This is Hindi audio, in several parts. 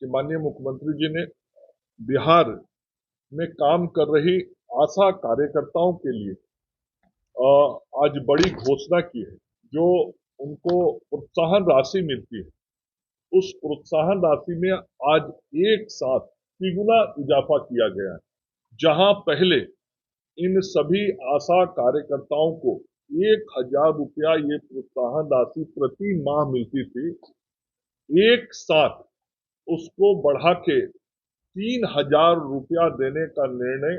कि माननीय मुख्यमंत्री जी ने बिहार में काम कर रही आशा कार्यकर्ताओं के लिए आज बड़ी घोषणा की है। जो उनको प्रोत्साहन राशि मिलती है, उस प्रोत्साहन राशि में आज एक साथ तिगुना इजाफा किया गया है। जहां पहले इन सभी आशा कार्यकर्ताओं को 1,000 रुपया ये प्रोत्साहन राशि प्रति माह मिलती थी, एक साथ उसको बढ़ा के 3,000 रुपया देने का निर्णय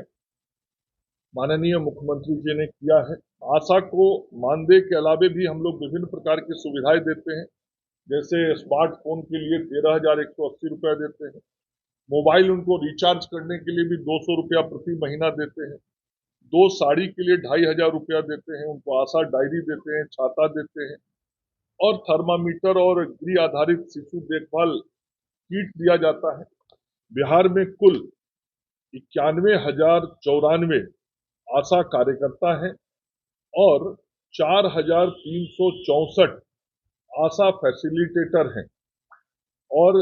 माननीय मुख्यमंत्री जी ने किया है। आशा को मानदेय के अलावे भी हम लोग विभिन्न प्रकार की सुविधाएं देते हैं, जैसे स्मार्टफोन के लिए 13,180 रुपया देते हैं, मोबाइल उनको रिचार्ज करने के लिए भी 200 रुपया प्रति महीना देते हैं, 2 साड़ी के लिए 2,500 रुपया देते हैं, उनको आशा डायरी देते हैं, छाता देते हैं और थर्मामीटर और गृह आधारित शिशु देखभाल किट दिया जाता है। बिहार में कुल 91,094 आशा कार्यकर्ता हैं और 4,364 आशा फैसिलिटेटर हैं और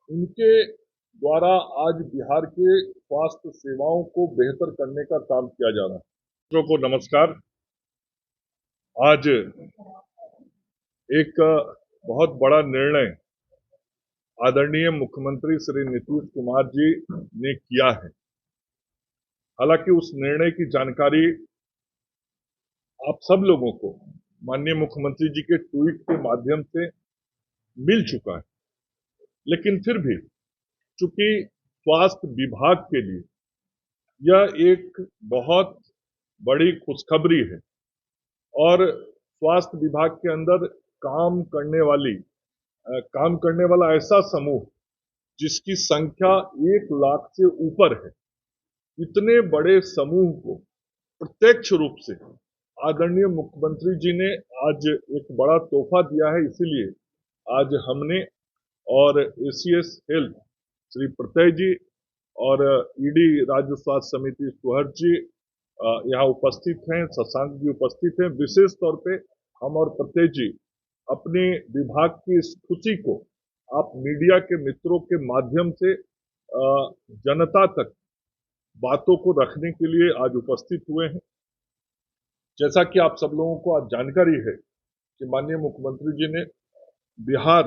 इनके द्वारा आज बिहार के स्वास्थ्य सेवाओं को बेहतर करने का काम किया जा रहा है। मित्रों को नमस्कार। आज एक बहुत बड़ा निर्णय आदरणीय मुख्यमंत्री श्री नीतीश कुमार जी ने किया है। हालांकि उस निर्णय की जानकारी आप सब लोगों को माननीय मुख्यमंत्री जी के ट्वीट के माध्यम से मिल चुका है, लेकिन फिर भी चूंकि स्वास्थ्य विभाग के लिए यह एक बहुत बड़ी खुशखबरी है और स्वास्थ्य विभाग के अंदर काम करने वाला ऐसा समूह जिसकी संख्या 1 लाख से ऊपर है, इतने बड़े समूह को प्रत्यक्ष रूप से आदरणीय मुख्यमंत्री जी ने आज एक बड़ा तोहफा दिया है। इसीलिए आज हमने और एसीएस हेल्थ श्री प्रत्यय जी और ईडी राज्य स्वास्थ्य समिति सुहर जी यहाँ उपस्थित हैं, शशांक जी उपस्थित हैं। विशेष तौर पे हम और प्रत्यय जी अपने विभाग की इस खुशी को आप मीडिया के मित्रों के माध्यम से जनता तक बातों को रखने के लिए आज उपस्थित हुए हैं। जैसा कि आप सब लोगों को आज जानकारी है कि माननीय मुख्यमंत्री जी ने बिहार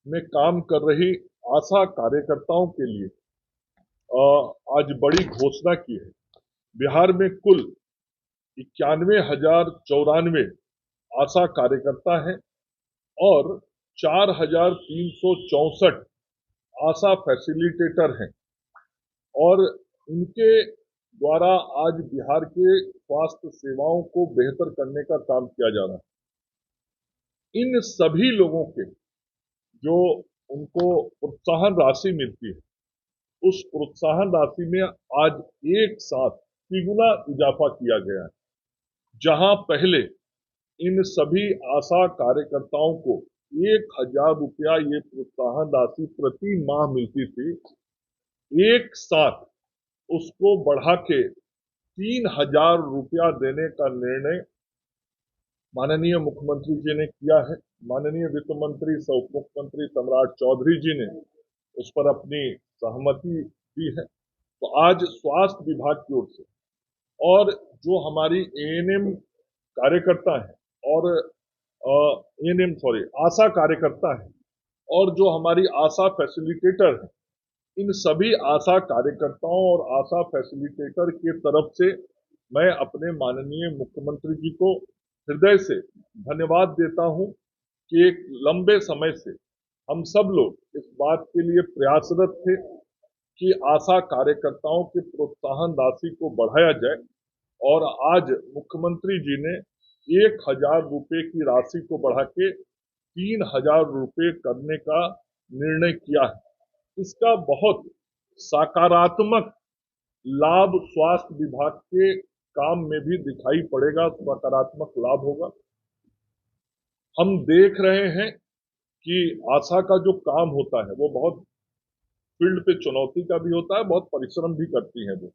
में काम कर रही आशा कार्यकर्ताओं के लिए आज बड़ी घोषणा की है। बिहार में कुल 91,094 आशा कार्यकर्ता हैं और 4,364 आशा फैसिलिटेटर हैं और इनके द्वारा आज बिहार के स्वास्थ्य सेवाओं को बेहतर करने का काम किया जा रहा है। इन सभी लोगों के जो उनको प्रोत्साहन राशि मिलती है, उस प्रोत्साहन राशि में आज एक साथ तिगुना इजाफा किया गया है। जहां पहले इन सभी आशा कार्यकर्ताओं को 1,000 रुपया ये प्रोत्साहन राशि प्रति माह मिलती थी, एक साथ उसको बढ़ा के 3,000 रुपया देने का निर्णय माननीय मुख्यमंत्री जी ने किया है। माननीय वित्त मंत्री सह उप मुख्यमंत्री सम्राट चौधरी जी ने उस पर अपनी सहमति दी है। तो आज स्वास्थ्य विभाग की ओर से और जो हमारी एएनएम कार्यकर्ता है और आशा कार्यकर्ता है और जो हमारी आशा फैसिलिटेटर है, इन सभी आशा कार्यकर्ताओं और आशा फैसिलिटेटर के तरफ से मैं अपने माननीय मुख्यमंत्री जी को हृदय से धन्यवाद देता हूं कि एक लंबे समय से हम सब लोग इस बात के लिए प्रयासरत थे कि आशा कार्यकर्ताओं के प्रोत्साहन राशि को बढ़ाया जाए और आज मुख्यमंत्री जी ने 1,000 रुपये की राशि को बढ़ा के 3,000 रुपये करने का निर्णय किया है। इसका बहुत सकारात्मक लाभ स्वास्थ्य विभाग के काम में भी दिखाई पड़ेगा, सकारात्मक लाभ होगा। हम देख रहे हैं कि आशा का जो काम होता है वो बहुत फील्ड पे चुनौती का भी होता है, बहुत परिश्रम भी करती है वो।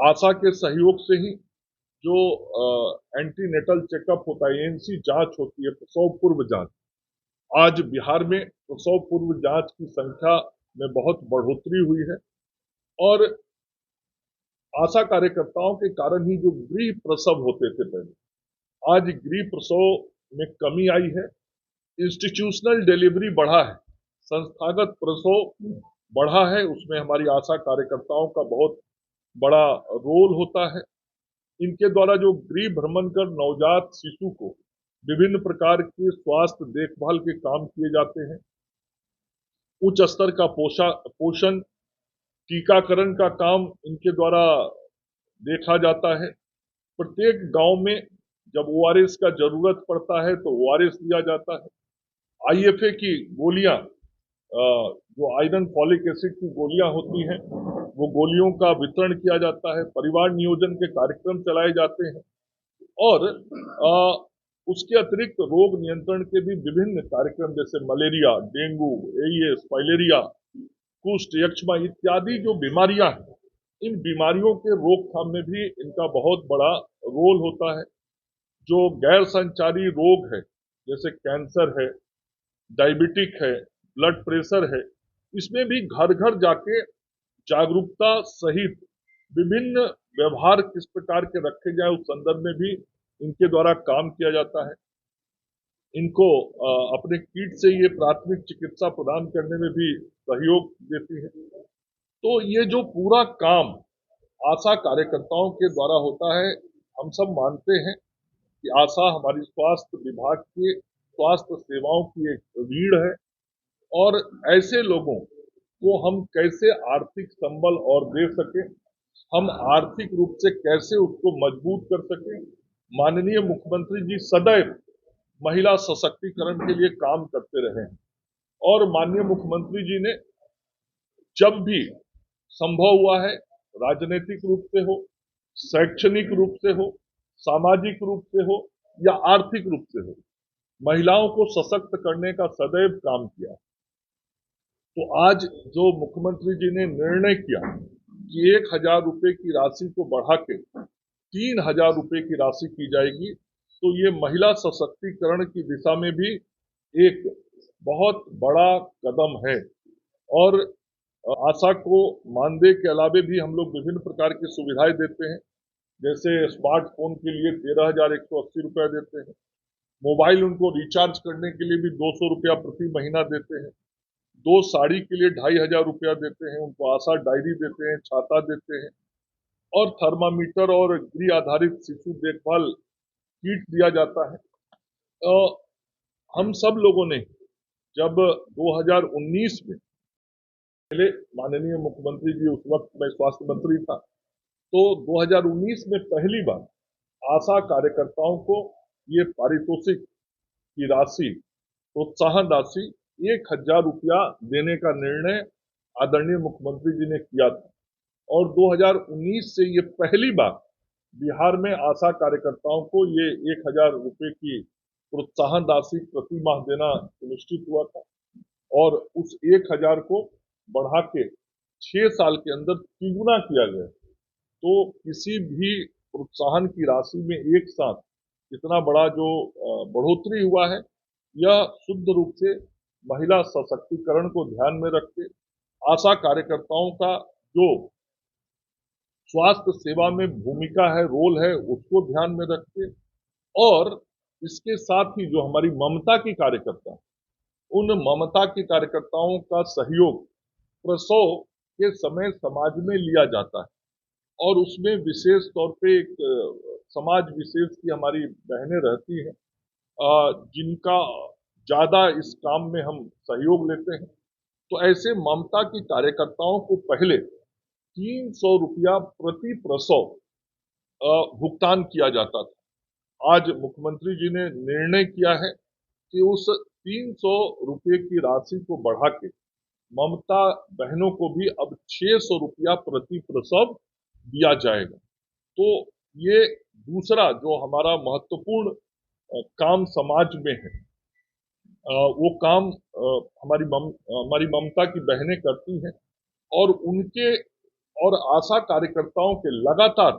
आशा के सहयोग से ही जो एंटीनेटल चेकअप होता है, एएनसी जांच होती है, प्रसव पूर्व जांच, आज बिहार में प्रसव पूर्व जांच की संख्या में बहुत बढ़ोतरी हुई है और आशा कार्यकर्ताओं के कारण ही जो गृह प्रसव होते थे पहले, आज गृह प्रसव में कमी आई है। इंस्टीट्यूशनल डिलीवरी बढ़ा है, संस्थागत प्रसव बढ़ा है, उसमें हमारी आशा कार्यकर्ताओं का बहुत बड़ा रोल होता है। इनके द्वारा जो गृह भ्रमण कर नवजात शिशु को विभिन्न प्रकार के स्वास्थ्य देखभाल के काम किए जाते हैं। उच्च स्तर का पोषण, टीकाकरण का काम इनके द्वारा देखा जाता है। प्रत्येक गांव में जब ओआरएस का जरूरत पड़ता है तो ओआरएस दिया जाता है। आईएफए की गोलियां, जो आयरन फॉलिक एसिड की गोलियां होती हैं, वो गोलियों का वितरण किया जाता है। परिवार नियोजन के कार्यक्रम चलाए जाते हैं और उसके अतिरिक्त रोग नियंत्रण के भी विभिन्न कार्यक्रम जैसे मलेरिया, डेंगू, एईएस, फाइलेरिया, कुष्ठ, यक्ष्मा इत्यादि जो बीमारियां हैं, इन बीमारियों के रोकथाम में भी इनका बहुत बड़ा रोल होता है। जो गैर संचारी रोग है जैसे कैंसर है, डायबिटिक है, ब्लड प्रेशर है, इसमें भी घर घर जाके जागरूकता सहित विभिन्न व्यवहार किस प्रकार के रखे जाए उस संदर्भ में भी इनके द्वारा काम किया जाता है। इनको अपने किट से ये प्राथमिक चिकित्सा प्रदान करने में भी सहयोग देती है। तो ये जो पूरा काम आशा कार्यकर्ताओं के द्वारा होता है, हम सब मानते हैं कि आशा हमारी स्वास्थ्य विभाग के स्वास्थ्य सेवाओं की एक रीढ़ है और ऐसे लोगों को हम कैसे आर्थिक संबल और दे सके, हम आर्थिक रूप से कैसे उसको मजबूत कर सके। माननीय मुख्यमंत्री जी सदैव महिला सशक्तिकरण के लिए काम करते रहे हैं और माननीय मुख्यमंत्री जी ने जब भी संभव हुआ है, राजनीतिक रूप से हो, शैक्षणिक रूप से हो, सामाजिक रूप से हो या आर्थिक रूप से हो, महिलाओं को सशक्त करने का सदैव काम किया। तो आज जो मुख्यमंत्री जी ने निर्णय किया कि 1,000 रुपए की राशि को बढ़ा के 3,000 रुपए की राशि की जाएगी, तो ये महिला सशक्तिकरण की दिशा में भी एक बहुत बड़ा कदम है। और आशा को मानदेय के अलावे भी हम लोग विभिन्न प्रकार की सुविधाएं देते हैं, जैसे स्मार्टफोन के लिए 13,180 रुपया देते हैं, मोबाइल उनको रिचार्ज करने के लिए भी 200 रुपया प्रति महीना देते हैं, 2 साड़ी के लिए 2,500 रुपया देते हैं, उनको आशा डायरी देते हैं, छाता देते हैं और थर्मामीटर और गृह आधारित शिशु देखभाल किट दिया जाता है। हम सब लोगों ने जब 2019 में पहले माननीय मुख्यमंत्री जी, उस वक्त मैं स्वास्थ्य मंत्री था, तो 2019 में पहली बार आशा कार्यकर्ताओं को ये पारितोषिक की राशि, प्रोत्साहन राशि 1,000 रुपया देने का निर्णय आदरणीय मुख्यमंत्री जी ने किया था और 2019 से ये पहली बार बिहार में आशा कार्यकर्ताओं को ये 1,000 रुपए की प्रोत्साहन राशि प्रति माह देना सुनिश्चित हुआ था और उस 1,000 को बढ़ा के 6 साल के अंदर तिगुना किया गया। तो किसी भी प्रोत्साहन की राशि में एक साथ इतना बड़ा जो बढ़ोतरी हुआ है, यह शुद्ध रूप से महिला सशक्तिकरण को ध्यान में रख के आशा कार्यकर्ताओं का जो स्वास्थ्य सेवा में भूमिका है, रोल है, उसको ध्यान में रख के और इसके साथ ही जो हमारी ममता की कार्यकर्ता, उन ममता की कार्यकर्ताओं का सहयोग प्रसव के समय समाज में लिया जाता है और उसमें विशेष तौर पे एक समाज विशेष की हमारी बहनें रहती हैं जिनका ज्यादा इस काम में हम सहयोग लेते हैं। तो ऐसे ममता की कार्यकर्ताओं को पहले 300 रुपया प्रति प्रसव भुगतान किया जाता था। आज मुख्यमंत्री जी ने निर्णय किया है कि उस 300 रुपये की राशि को बढ़ा के ममता बहनों को भी अब 600 रुपया प्रति प्रसव दिया जाएगा। तो ये दूसरा जो हमारा महत्वपूर्ण काम समाज में है, वो काम हमारी ममता की बहनें करती हैं और उनके और आशा कार्यकर्ताओं के लगातार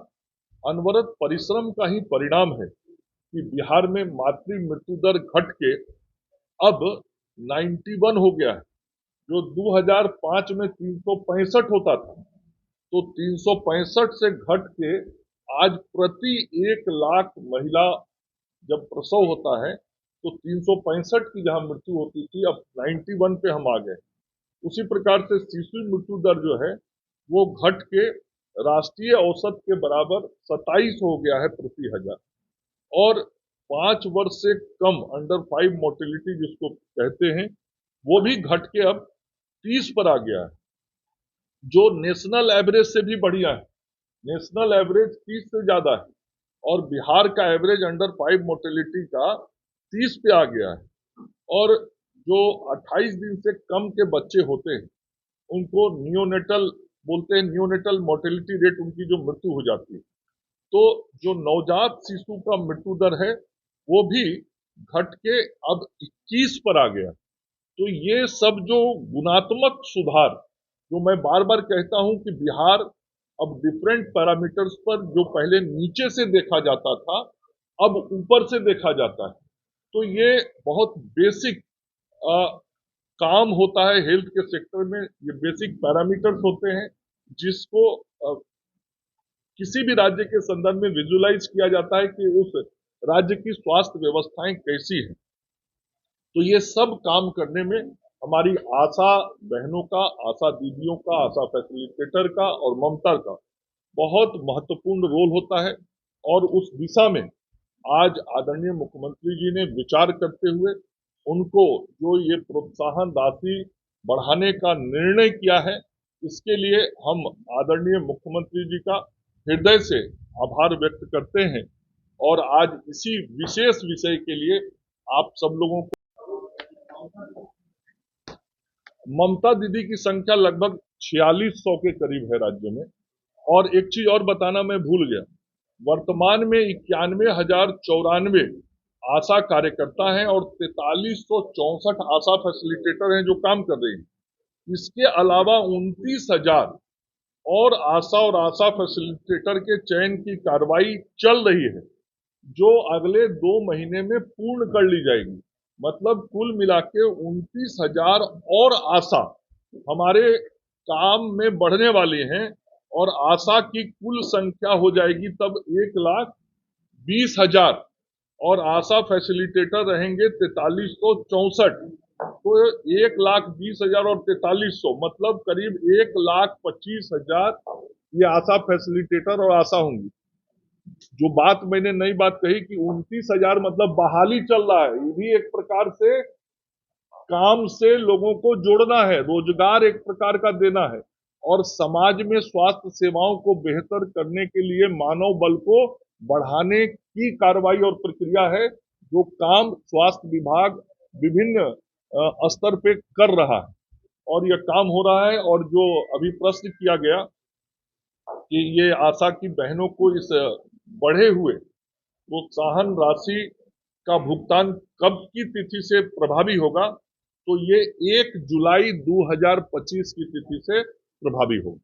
अनवरत परिश्रम का ही परिणाम है कि बिहार में मातृ मृत्यु दर घट के अब 91 हो गया है। जो 2005 में 365 होता था, तो 365 से घट के आज प्रति 1 लाख महिला जब प्रसव होता है तो 365 की जहां मृत्यु होती थी अब 91 पे हम आ गए। उसी प्रकार से शिशु मृत्यु दर जो है वो घट के राष्ट्रीय औसत के बराबर 27 हो गया है प्रति हजार। और 5 वर्ष से कम अंडर 5 मोर्टेलिटी जिसको कहते हैं वो भी घट के अब 30 पर आ गया है, जो नेशनल एवरेज से भी बढ़िया है। नेशनल एवरेज 30 से ज्यादा है और बिहार का एवरेज अंडर 5 मोर्टेलिटी का 30 पे आ गया है। और जो 28 दिन से कम के बच्चे होते हैं उनको नियोनेटल बोलते हैं, नियोनेटल मोर्टेलिटी रेट उनकी जो मृत्यु हो जाती है, तो जो नवजात शिशु का मृत्यु दर है वो भी घट के अब 21 पर आ गया। तो ये सब जो गुणात्मक सुधार जो मैं बार बार कहता हूं कि बिहार अब डिफरेंट पैरामीटर्स पर जो पहले नीचे से देखा जाता था अब ऊपर से देखा जाता है। तो ये बहुत बेसिक काम होता है हेल्थ के सेक्टर में। ये बेसिक पैरामीटर्स होते हैं जिसको किसी भी राज्य के संदर्भ में विजुलाइज किया जाता है कि उस राज्य की स्वास्थ्य व्यवस्थाएं कैसी हैं। तो ये सब काम करने में हमारी आशा बहनों का, आशा दीदियों का, आशा फैसिलिटेटर का और ममता का बहुत महत्वपूर्ण रोल होता है। और उस दिशा में आज आदरणीय मुख्यमंत्री जी ने विचार करते हुए उनको जो ये प्रोत्साहन राशि बढ़ाने का निर्णय किया है, इसके लिए हम आदरणीय मुख्यमंत्री जी का हृदय से आभार व्यक्त करते हैं। और आज इसी विशेष विषय के लिए आप सब लोगों को, ममता दीदी की संख्या लगभग 4600 के करीब है राज्य में। और एक चीज और बताना मैं भूल गया, वर्तमान में 91,094 आशा कार्यकर्ता हैं और 4364 आशा फैसिलिटेटर हैं जो काम कर रही हैं। इसके अलावा 29,000 और आशा फैसिलिटेटर के चयन की कार्रवाई चल रही है जो अगले 2 महीने में पूर्ण कर ली जाएगी। मतलब कुल मिला के 29,000 और आशा हमारे काम में बढ़ने वाली हैं और आशा की कुल संख्या हो जाएगी तब 1,20,000 और आशा फैसिलिटेटर रहेंगे 4364। तो 1,20,000 और 4300 मतलब करीब 1,25,000 ये आशा फैसिलिटेटर और आशा होंगी। जो बात मैंने नई बात कही कि 29,000 मतलब बहाली चल रहा है, ये भी एक प्रकार से काम से लोगों को जोड़ना है, रोजगार एक प्रकार का देना है और समाज में स्वास्थ्य सेवाओं को बेहतर करने के लिए मानव बल को बढ़ाने की कार्रवाई और प्रक्रिया है जो काम स्वास्थ्य विभाग विभिन्न स्तर पे कर रहा है और यह काम हो रहा है। और जो अभी प्रश्न किया गया कि ये आशा की बहनों को इस बढ़े हुए प्रोत्साहन राशि का भुगतान कब की तिथि से प्रभावी होगा, तो ये 1 जुलाई 2025 की तिथि से प्रभावी होगा।